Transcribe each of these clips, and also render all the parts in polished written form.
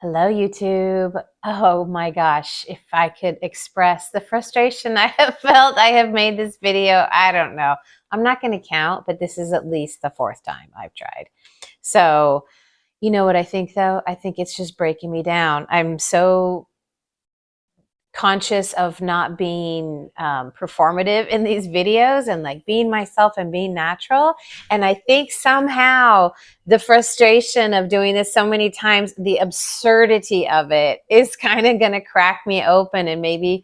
Hello, YouTube. Oh my gosh, if I could express the frustration I have felt, I have made this video. I don't know. I'm not going to count, but this is at least the fourth time I've tried. So, you know what I think though? I think it's just breaking me down. I'm so conscious of not being performative in these videos and like being myself and being natural. And I think somehow the frustration of doing this so many times, the absurdity of it is kind of going to crack me open and maybe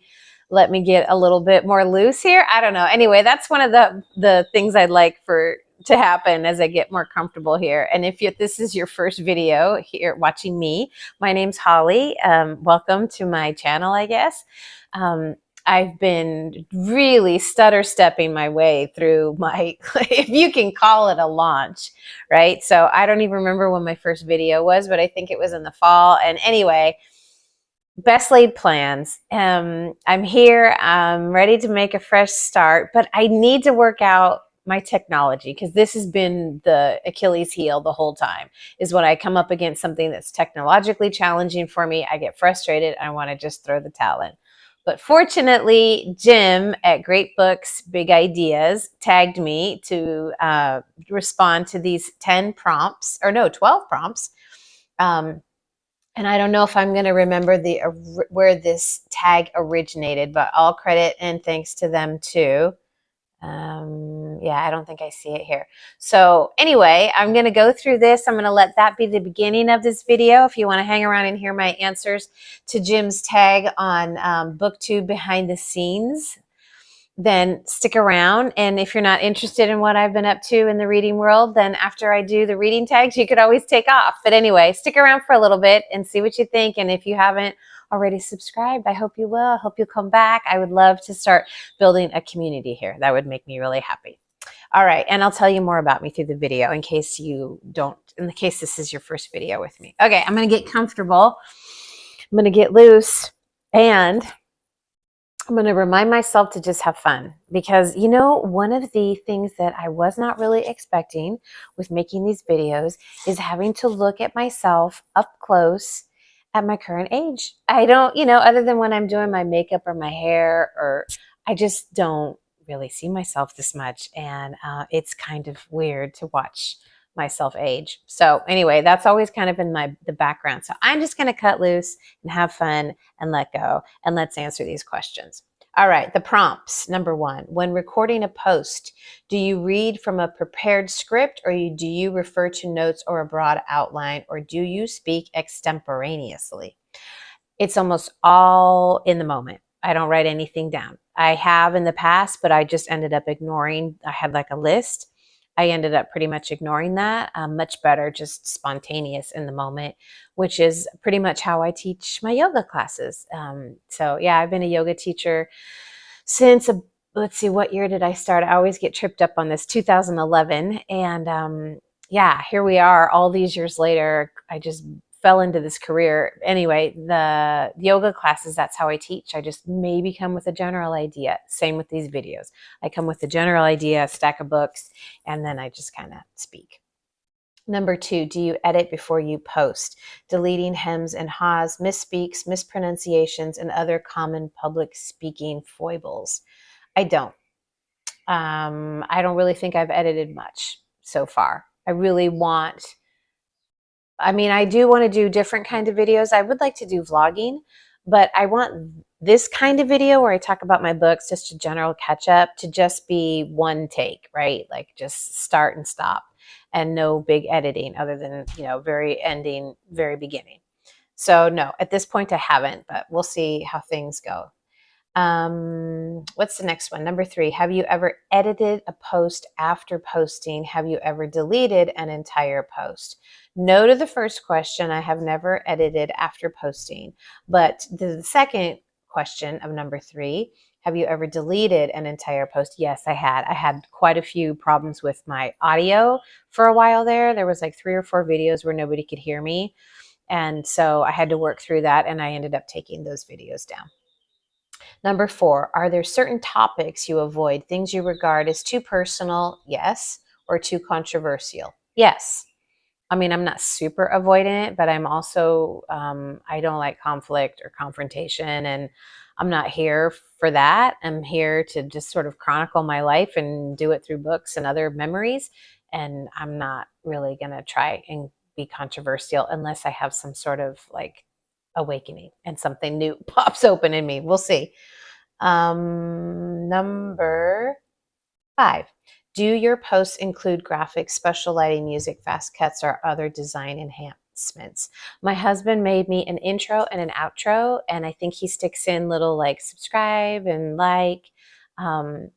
let me get a little bit more loose here. I don't know. Anyway, that's one of the things I'd like for to happen as I get more comfortable here. And if this is your first video here watching me, my name's Holly. Welcome to my channel, I guess. I've been really stutter stepping my way through my, if you can call it a launch, right? So I don't even remember when my first video was, but I think it was in the fall. And anyway, best laid plans. I'm here. I'm ready to make a fresh start, but I need to work out my technology because this has been the Achilles heel the whole time. Is when I come up against something that's technologically challenging for me, I get frustrated. I want to just throw the towel in. But fortunately, Jim at Great Books, Big Ideas tagged me to respond to these 10 prompts, or no, 12 prompts. And I don't know if I'm going to remember where this tag originated, but all credit and thanks to them too. Yeah, I don't think I see it here. So anyway, I'm going to go through this. I'm going to let that be the beginning of this video. If you want to hang around and hear my answers to Jim's tag on BookTube behind the scenes, then stick around. And if you're not interested in what I've been up to in the reading world, then after I do the reading tags, you could always take off. But anyway, stick around for a little bit and see what you think. And if you haven't already subscribed, I hope you will. I hope you'll come back. I would love to start building a community here. That would make me really happy. All right, and I'll tell you more about me through the video in case you don't, in the case this is your first video with me. Okay, I'm going to get comfortable. I'm going to get loose, and I'm going to remind myself to just have fun because, you know, one of the things that I was not really expecting with making these videos is having to look at myself up close at my current age. I don't, you know, other than when I'm doing my makeup or my hair, or I just don't really see myself this much. And it's kind of weird to watch myself age. So anyway, that's always kind of in the background. So I'm just going to cut loose and have fun and let go. And let's answer these questions. All right, the prompts. Number 1, when recording a post, do you read from a prepared script, or do you refer to notes or a broad outline, or do you speak extemporaneously? It's almost all in the moment. I don't write anything down. I have in the past, but I just ended up ignoring. I had like a list. I ended up pretty much ignoring that. Much better just spontaneous in the moment, which is pretty much how I teach my yoga classes. So yeah, I've been a yoga teacher since, let's see, what year did I start? I always get tripped up on this, 2011. And yeah, here we are all these years later. I just fell into this career. Anyway, the yoga classes, that's how I teach. I just maybe come with a general idea. Same with these videos. I come with a general idea, a stack of books, and then I just kind of speak. Number 2, do you edit before you post? Deleting hems and haws, misspeaks, mispronunciations, and other common public speaking foibles. I don't. I don't really think I've edited much so far. I really want, I mean, I do want to do different kind of videos. I would like to do vlogging, but I want this kind of video where I talk about my books, just a general catch up, to just be one take, right? Like just start and stop and no big editing other than, you know, very ending, very beginning. So no, at this point I haven't, but we'll see how things go. What's the next one? Number 3, have you ever edited a post after posting? Have you ever deleted an entire post? No to the first question. I have never edited after posting. But the second question of number 3, have you ever deleted an entire post? Yes, I had. I had quite a few problems with my audio for a while there. There was like 3 or 4 videos where nobody could hear me. And so I had to work through that, and I ended up taking those videos down. Number 4, are there certain topics you avoid, things you regard as too personal? Yes. Or too controversial? Yes. I mean, I'm not super avoidant, but I'm also, I don't like conflict or confrontation, and I'm not here for that. I'm here to just sort of chronicle my life and do it through books and other memories. And I'm not really going to try and be controversial unless I have some sort of like awakening and something new pops open in me. We'll see. Number 5. Do your posts include graphics, special lighting, music, fast cuts, or other design enhancements? My husband made me an intro and an outro, and I think he sticks in little like subscribe and like. Um,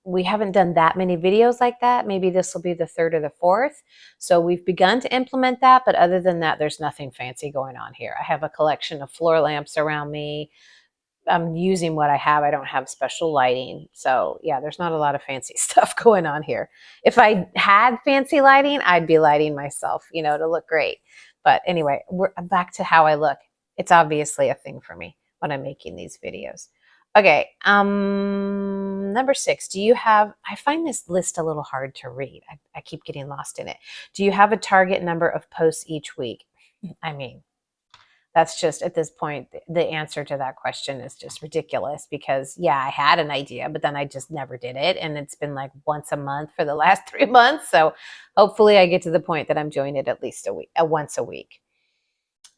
we haven't done that many videos like that. Maybe this will be the third or the fourth. So we've begun to implement that, but other than that, there's nothing fancy going on here. I have a collection of floor lamps around me. I'm using what I have. I don't have special lighting. So yeah, there's not a lot of fancy stuff going on here. If I had fancy lighting, I'd be lighting myself, to look great. But anyway, we're back to how I look. It's obviously a thing for me when I'm making these videos. Okay, number 6, I find this list a little hard to read. I keep getting lost in it. Do you have a target number of posts each week? I mean, that's just, at this point, the answer to that question is just ridiculous because, yeah, I had an idea, but then I just never did it. And it's been like once a month for the last 3 months. So hopefully I get to the point that I'm doing it at least once a week.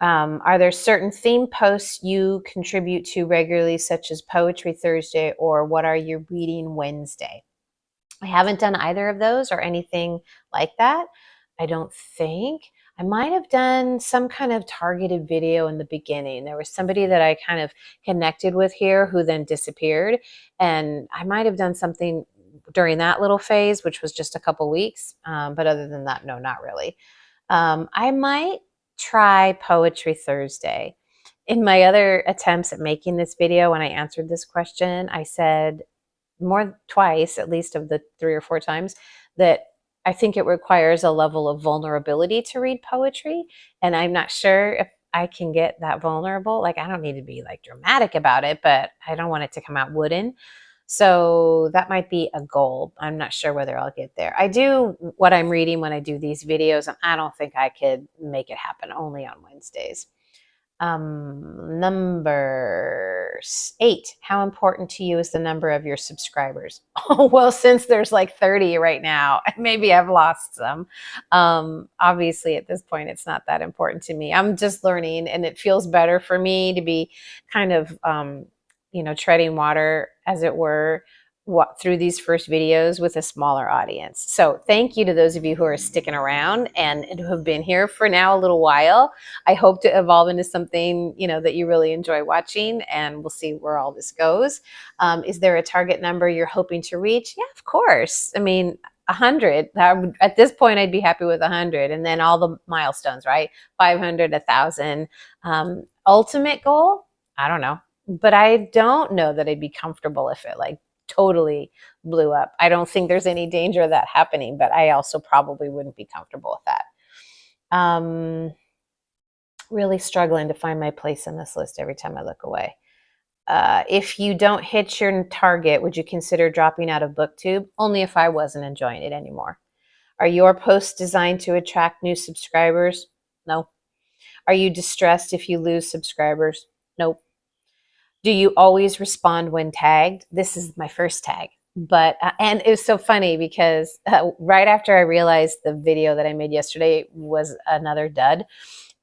Are there certain theme posts you contribute to regularly, such as Poetry Thursday or What Are You Reading Wednesday? I haven't done either of those or anything like that. I don't think. I might have done some kind of targeted video in the beginning. There was somebody that I kind of connected with here who then disappeared. And I might have done something during that little phase, which was just a couple weeks. But other than that, no, not really. I might try Poetry Thursday. In my other attempts at making this video, when I answered this question, I said twice, at least of the 3 or 4 times, that I think it requires a level of vulnerability to read poetry. And I'm not sure if I can get that vulnerable. Like, I don't need to be like dramatic about it, but I don't want it to come out wooden. So that might be a goal. I'm not sure whether I'll get there. I do what I'm reading when I do these videos, and I don't think I could make it happen only on Wednesdays. Number 8, how important to you is the number of your subscribers? Oh, well, since there's like 30 right now, maybe I've lost some. Obviously at this point, it's not that important to me. I'm just learning, and it feels better for me to be kind of, treading water, as it were, through these first videos with a smaller audience. So thank you to those of you who are sticking around and who have been here for now a little while. I hope to evolve into something, that you really enjoy watching, and we'll see where all this goes. Is there a target number you're hoping to reach? Yeah, of course. I mean, 100. At this point, I'd be happy with 100, and then all the milestones, right? 500, 1,000. Ultimate goal? I don't know, but I don't know that I'd be comfortable if it like totally blew up. I don't think there's any danger of that happening, but I also probably wouldn't be comfortable with that. Really struggling to find my place in this list every time I look away. If you don't hit your target, would you consider dropping out of BookTube? Only if I wasn't enjoying it anymore. Are your posts designed to attract new subscribers? No. Are you distressed if you lose subscribers? Nope. Do you always respond when tagged? This is my first tag. But, and it was so funny because right after I realized the video that I made yesterday was another dud,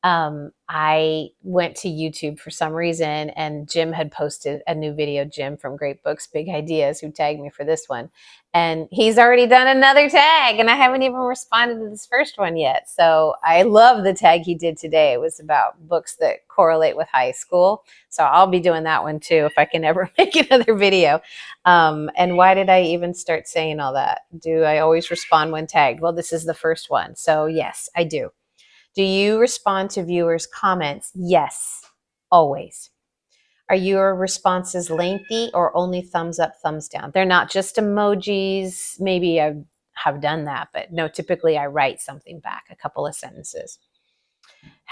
I went to YouTube for some reason, and Jim had posted a new video. Jim from Great Books, Big Ideas, who tagged me for this one. And he's already done another tag, and I haven't even responded to this first one yet. So I love the tag he did today. It was about books that correlate with high school. So I'll be doing that one too if I can ever make another video. And why did I even start saying all that? Do I always respond when tagged? Well, this is the first one. So yes, I do. Do you respond to viewers' comments? Yes, always. Are your responses lengthy or only thumbs up, thumbs down? They're not just emojis. Maybe I have done that, but no, typically I write something back, a couple of sentences.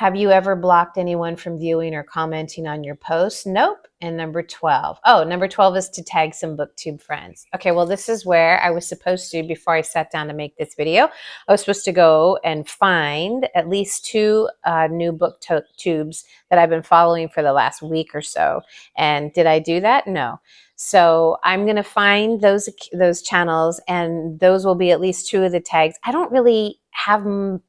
Have you ever blocked anyone from viewing or commenting on your posts? Nope. And number 12. Oh, number 12 is to tag some BookTube friends. Okay, well, this is where I was supposed to, before I sat down to make this video, I was supposed to go and find at least 2 new BookTubes that I've been following for the last week or so. And did I do that? No. So I'm going to find those channels, and those will be at least 2 of the tags. I don't really have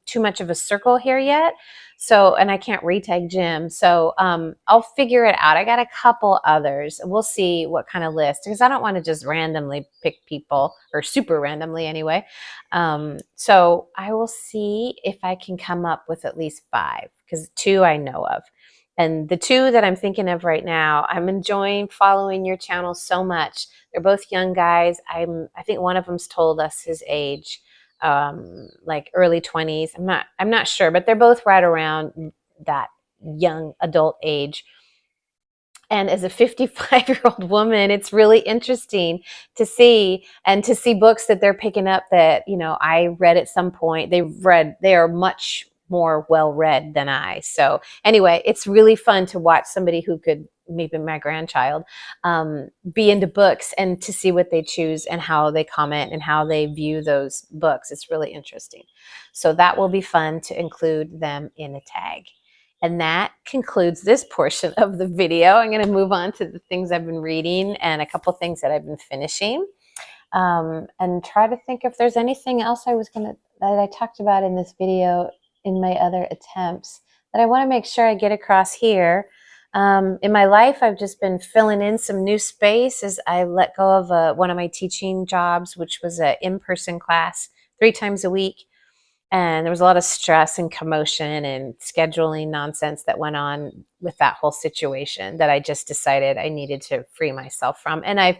too much of a circle here yet. So, and I can't retag Jim. So I'll figure it out. I got a couple others. We'll see what kind of list, because I don't want to just randomly pick people, or super randomly anyway. So I will see if I can come up with at least 5, because 2 I know of. And the 2 that I'm thinking of right now, I'm enjoying following your channel so much. They're both young guys. I think one of them's told us his age. Like early 20s. I'm not sure, but they're both right around that young adult age. And as a 55-year-old woman, it's really interesting to see, and to see books that they're picking up that, you know, I read at some point. They are much more well-read than I. So anyway, it's really fun to watch somebody who could, maybe my grandchild, be into books, and to see what they choose and how they comment and how they view those books. It's really interesting. So that will be fun to include them in a tag. And that concludes this portion of the video. I'm going to move on to the things I've been reading and a couple things that I've been finishing, and try to think if there's anything else that I talked about in this video in my other attempts that I want to make sure I get across here. In my life, I've just been filling in some new space as I let go of one of my teaching jobs, which was an in-person class 3 times a week. And there was a lot of stress and commotion and scheduling nonsense that went on with that whole situation that I just decided I needed to free myself from. And I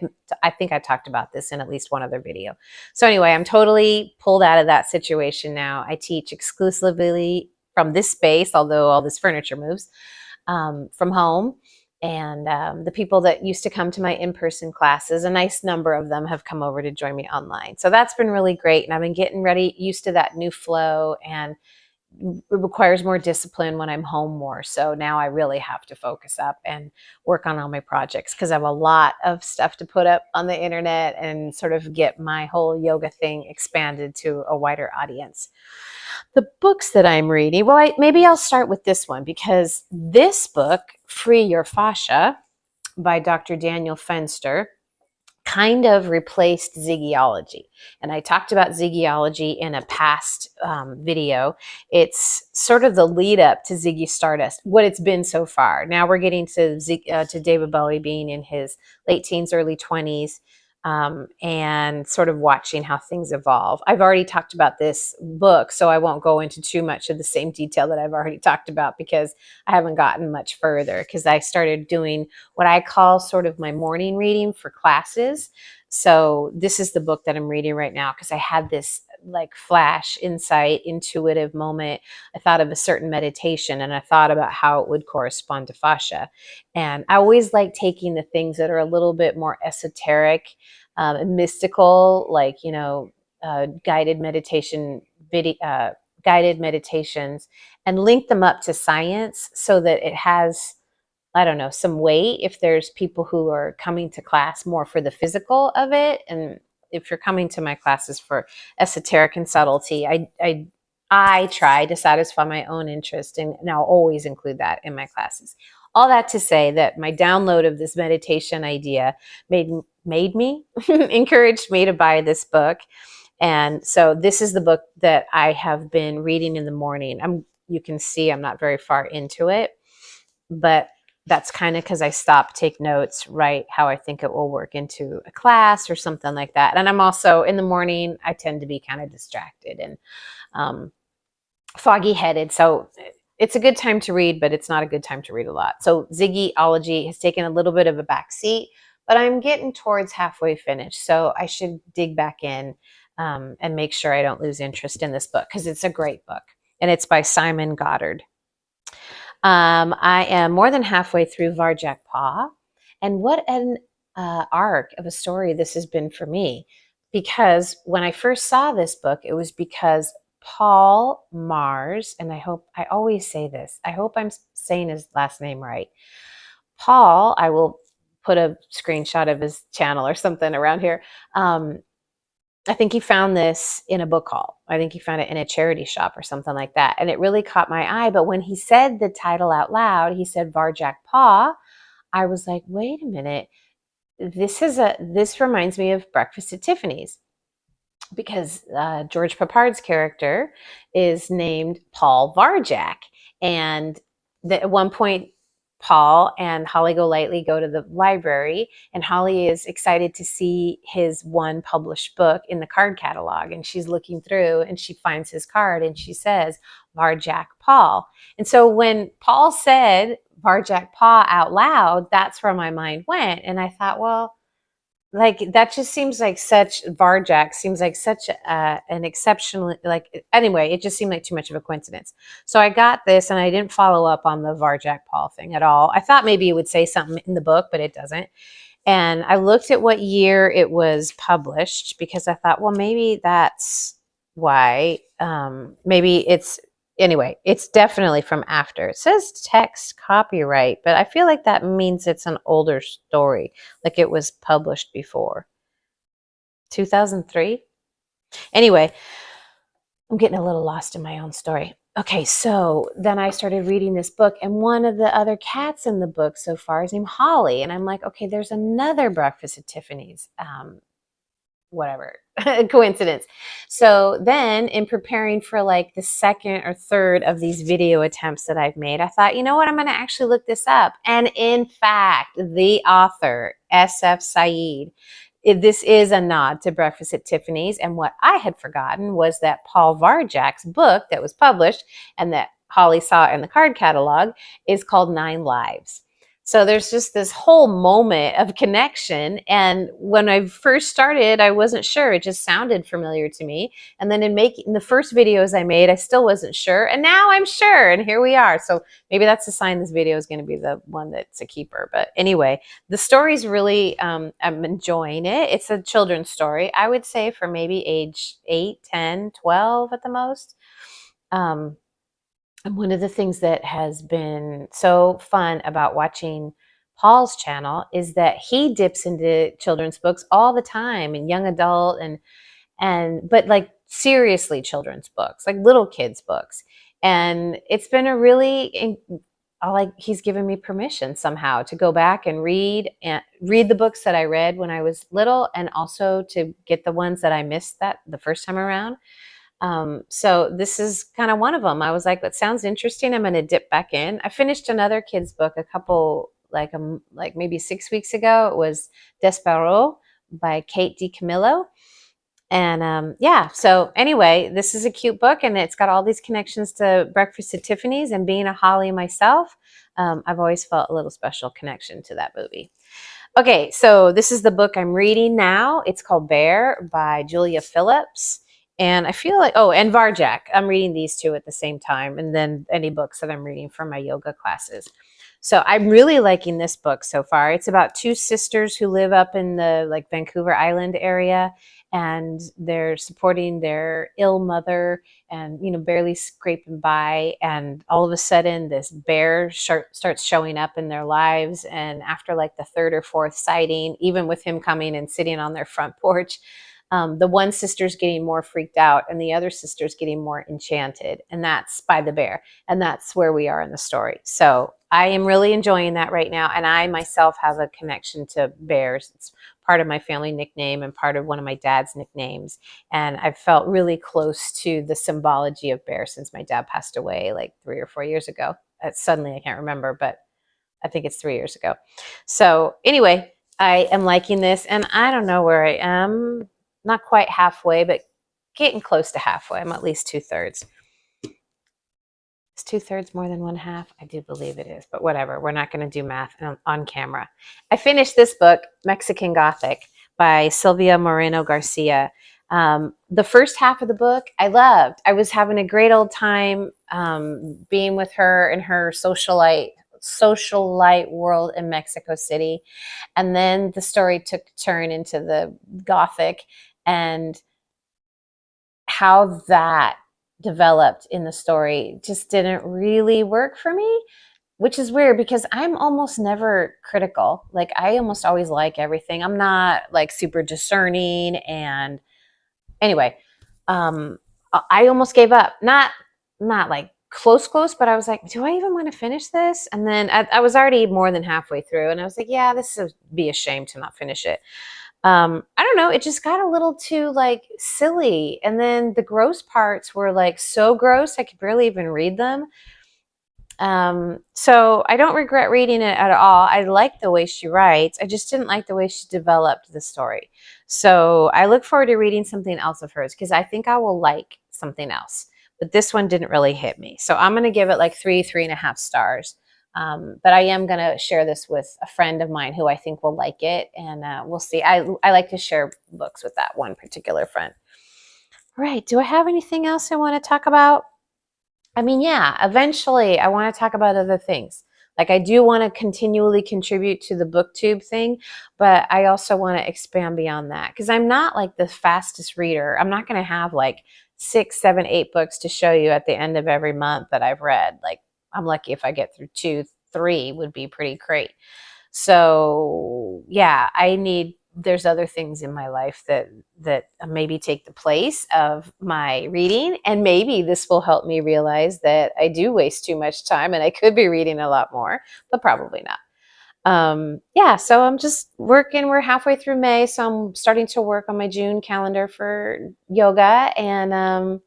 think I talked about this in at least one other video. So anyway, I'm totally pulled out of that situation now. I teach exclusively from this space, although all this furniture moves, from home. And the people that used to come to my in-person classes, a nice number of them have come over to join me online. So that's been really great. And I've been getting used to that new flow, and it requires more discipline when I'm home more. So now I really have to focus up and work on all my projects, because I have a lot of stuff to put up on the internet and sort of get my whole yoga thing expanded to a wider audience. The books that I'm reading, well, maybe I'll start with this one, because this book, Free Your Fascia by Dr. Daniel Fenster, kind of replaced Ziggyology. And I talked about Ziggyology in a past video. It's sort of the lead up to Ziggy Stardust, what it's been so far. Now we're getting to David Bowie being in his late teens, early 20s, and sort of watching how things evolve. I've already talked about this book, so I won't go into too much of the same detail that I've already talked about, because I haven't gotten much further, because I started doing what I call sort of my morning reading for classes. So this is the book that I'm reading right now, because I had this like flash insight, intuitive moment. I thought of a certain meditation, and I thought about how it would correspond to fascia. And I always like taking the things that are a little bit more esoteric, mystical, like, you know, guided meditations, and link them up to science, so that it has, I don't know, some weight if there's people who are coming to class more for the physical of it. And if you're coming to my classes for esoteric and subtlety, I try to satisfy my own interest, and I'll always include that in my classes. All that to say that my download of this meditation idea made me, encouraged me to buy this book. And so this is the book that I have been reading in the morning. You can see I'm not very far into it, but that's kind of because I stopped, take notes, write how I think it will work into a class or something like that. And I'm also, in the morning, I tend to be kind of distracted and foggy headed. So it's a good time to read, but it's not a good time to read a lot. So Ziggyology has taken a little bit of a back seat, but I'm getting towards halfway finished. So I should dig back in and make sure I don't lose interest in this book, because it's a great book, and it's by Simon Goddard. I am more than halfway through Varjak Paw, and what an arc of a story this has been for me. Because when I first saw this book, it was because Paul Mars, and I always say this, I hope I'm saying his last name right. Paul, I will put a screenshot of his channel or something around here. I think he found this in a book haul. I think he found it in a charity shop or something like that. And it really caught my eye. But when he said the title out loud, he said Varjak Paw. I was like, wait a minute. This reminds me of Breakfast at Tiffany's, because George Papard's character is named Paul Varjak. And at one point, Paul and Holly Golightly go to the library, and Holly is excited to see his one published book in the card catalog. And she's looking through and she finds his card and she says, Varjak Paul. And so when Paul said Varjak Paw out loud, that's where my mind went. And I thought, well, like that just seems like such Varjak seems like such an exceptional, like, anyway, it just seemed like too much of a coincidence. So I got this and I didn't follow up on the Varjak Paul thing at all. I thought maybe it would say something in the book, but it doesn't. And I looked at what year it was published, because I thought, well, maybe that's why. Maybe it's, anyway, it's definitely from after. It says text copyright, but I feel like that means it's an older story, like it was published before 2003. Anyway, I'm getting a little lost in my own story. Okay, so then I started reading this book, and one of the other cats in the book so far is named Holly. And I'm like, okay, there's another Breakfast at Tiffany's. Whatever, coincidence. So then, in preparing for like the second or third of these video attempts that I've made, I thought, you know what, I'm going to actually look this up. And in fact, the author, S.F. Said, this is a nod to Breakfast at Tiffany's. And what I had forgotten was that Paul Varjak's book that was published and that Holly saw in the card catalog is called 9 Lives. So there's just this whole moment of connection. And when I first started, I wasn't sure. It just sounded familiar to me. And then in making the first videos I made, I still wasn't sure. And now I'm sure. And here we are. So maybe that's a sign this video is going to be the one that's a keeper. But anyway, the story's really, I'm enjoying it. It's a children's story, I would say, for maybe age 8, 10, 12 at the most. And one of the things that has been so fun about watching Paul's channel is that he dips into children's books all the time, and young adult but like seriously children's books, like little kids books. And it's been a really, like, he's given me permission somehow to go back and read the books that I read when I was little, and also to get the ones that I missed that the first time around. So this is kind of one of them. I was like, that sounds interesting. I'm going to dip back in. I finished another kid's book a couple, like maybe 6 weeks ago. It was Despereaux by Kate DiCamillo. And yeah, so anyway, this is a cute book, and it's got all these connections to Breakfast at Tiffany's, and being a Holly myself, I've always felt a little special connection to that movie. Okay, so this is the book I'm reading now. It's called Bear by Julia Phillips. And I feel like, oh, and Varjak. I'm reading these two at the same time, and then any books that I'm reading for my yoga classes. So I'm really liking this book so far. It's about 2 sisters who live up in the like Vancouver Island area, and they're supporting their ill mother and, barely scraping by. And all of a sudden this bear starts showing up in their lives. And after like the 3rd or 4th sighting, even with him coming and sitting on their front porch, the one sister's getting more freaked out and the other sister's getting more enchanted. And that's by the bear. And that's where we are in the story. So I am really enjoying that right now. And I myself have a connection to bears. It's part of my family nickname and part of one of my dad's nicknames. And I've felt really close to the symbology of bear since my dad passed away like 3 or 4 years ago. Suddenly I can't remember, but I think it's 3 years ago. So anyway, I am liking this, and I don't know where I am. Not quite halfway, but getting close to halfway. I'm at least 2/3. Is 2/3 more than 1/2? I do believe it is, but whatever. We're not going to do math on camera. I finished this book, Mexican Gothic, by Silvia Moreno Garcia. The first half of the book I loved. I was having a great old time being with her in her socialite world in Mexico City. And then the story took a turn into the Gothic, and how that developed in the story just didn't really work for me, which is weird because I'm almost never critical. Like I almost always like everything. I'm not like super discerning. And anyway, I almost gave up. Not like close, but I was like, do I even want to finish this? And then I was already more than halfway through, and I was like, yeah, this would be a shame to not finish it. I don't know, it just got a little too like silly. And then the gross parts were like so gross I could barely even read them. So I don't regret reading it at all. I like the way she writes. I just didn't like the way she developed the story. So I look forward to reading something else of hers because I think I will like something else. But this one didn't really hit me. So I'm going to give it like 3.5 stars. But I am going to share this with a friend of mine who I think will like it. And we'll see. I like to share books with that one particular friend. All right. Do I have anything else I want to talk about? I mean, yeah, eventually I want to talk about other things. Like I do want to continually contribute to the BookTube thing, but I also want to expand beyond that because I'm not like the fastest reader. I'm not going to have like 6, 7, 8 books to show you at the end of every month that I've read. Like I'm lucky if I get through 2, 3 would be pretty great. So yeah, there's other things in my life that maybe take the place of my reading, and maybe this will help me realize that I do waste too much time and I could be reading a lot more, but probably not. Yeah, so I'm just working. We're halfway through May, so I'm starting to work on my June calendar for yoga. And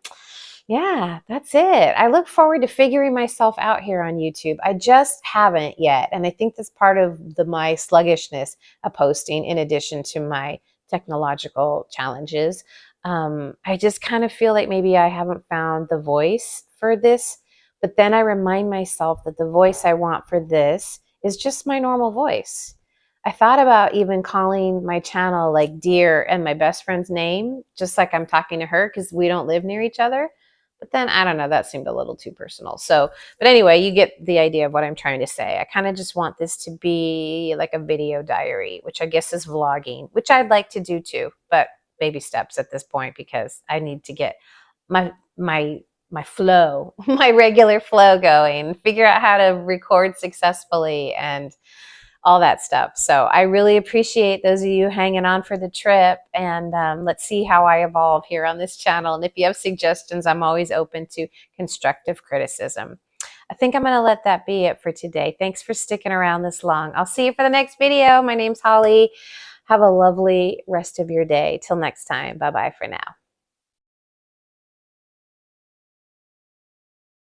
yeah, that's it. I look forward to figuring myself out here on YouTube. I just haven't yet. And I think that's part of my sluggishness of posting, in addition to my technological challenges. I just kind of feel like maybe I haven't found the voice for this. But then I remind myself that the voice I want for this is just my normal voice. I thought about even calling my channel like Dear and my best friend's name, just like I'm talking to her because we don't live near each other. But then I don't know, that seemed a little too personal. So, but anyway, you get the idea of what I'm trying to say. I kind of just want this to be like a video diary, which I guess is vlogging, which I'd like to do too, but baby steps at this point because I need to get my flow, my regular flow going, figure out how to record successfully and all that stuff. So I really appreciate those of you hanging on for the trip, and let's see how I evolve here on this channel. And if you have suggestions, I'm always open to constructive criticism. I think I'm going to let that be it for today. Thanks for sticking around this long. I'll see you for the next video. My name's Holly. Have a lovely rest of your day. Till next time. Bye-bye for now.